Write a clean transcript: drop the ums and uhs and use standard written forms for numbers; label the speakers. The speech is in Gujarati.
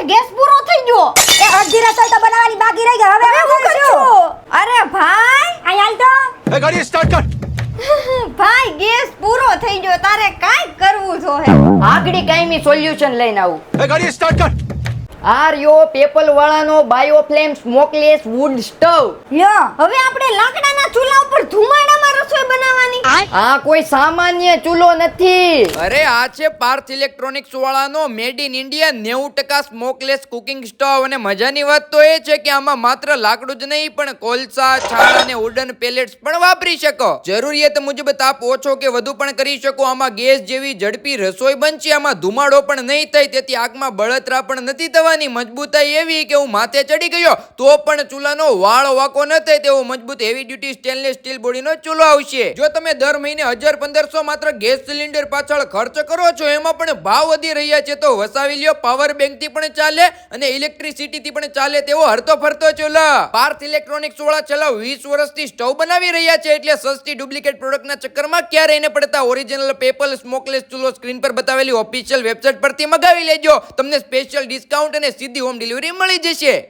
Speaker 1: ગેસ પૂરો થઈ ગયો.
Speaker 2: એ અડધી રસોઈ તો બનાવવાની બાકી રહી ગઈ. હવે હું કરું?
Speaker 1: અરે ભાઈ,
Speaker 2: આ હાલ તો.
Speaker 3: ગાડી સ્ટાર્ટ કર.
Speaker 1: ભાઈ ગેસ પૂરો થઈ ગયો, તારે કાંઈ કરવું જો હે.
Speaker 4: આગળી કાયમી સોલ્યુશન લઈને આવું.
Speaker 3: ગાડી સ્ટાર્ટ કર.
Speaker 4: આર્યો પેપલ વાળાનો બાયોફ્લેમ સ્મોકલેસ વુડ સ્ટવ.
Speaker 2: લ્યો.
Speaker 1: હવે આપણે લાકડાના ચૂલા ઉપર ધુમાડામાં રસોઈ બનાવવાની.
Speaker 4: આ કોઈ સામાન્ય ચૂલો નથી.
Speaker 5: અરે આ છે પાર્થ ઇલેક્ટ્રોનિક્સ વાળાનો made in India 90% smokeless cooking stove. અને મજાની વાત તો એ છે કે આમાં માત્ર લાકડું જ નહીં પણ કોલસા, છાણ અને વુડન પેલેટ્સ પણ વાપરી શકો. જરૂરિયાત મુજબ તાપ ઓછો કે વધુ પણ કરી શકો. આમાં ગેસ જેવી ઝડપી રસોઈ બનશે. આમાં ધુમાડો પણ નહીં થાય, તેથી આગમાં બળતરા પણ નથી થવાની. મજબૂતાઈ એવી કે હું માથે ચડી ગયો તો પણ ચૂલાનો વાળ વાકો ન થાય તેવો મજબૂત હેવી ડ્યુટી સ્ટેનલેસ સ્ટીલ બોડીનો ચૂલો આવશે. જો તમે દર મહિને 1000-1500 માત્ર ગેસ સિલિન્ડર પાછળ ખર્ચ કરો છો, એમાં પણ ભાવ વધી રહ્યા છે, તો વસાવી લ્યો. પાવર બેંક થી પણ ચાલે અને ઇલેક્ટ્રિસિટી થી પણ ચાલે તેવો હરતો ફરતો ચૂલો. પાર્થ ઇલેક્ટ્રોનિક્સ વાળા છેલ્લા 20 વર્ષથી સ્ટવ બનાવી રહ્યા છે, એટલે સસ્તી ડુપ્લિકેટ પ્રોડક્ટના ચક્કરમાં ક્યારેય ન પડતા. ઓરિજિનલ પેપલ સ્મોકલેસ ચૂલો સ્ક્રીન પર બતાવેલી ઓફિશિયલ વેબસાઇટ પરથી મગાવી લેજો. તમને સ્પેશિયલ ડિસ્કાઉન્ટ અને સીધી હોમ ડિલિવરી મળી જશે.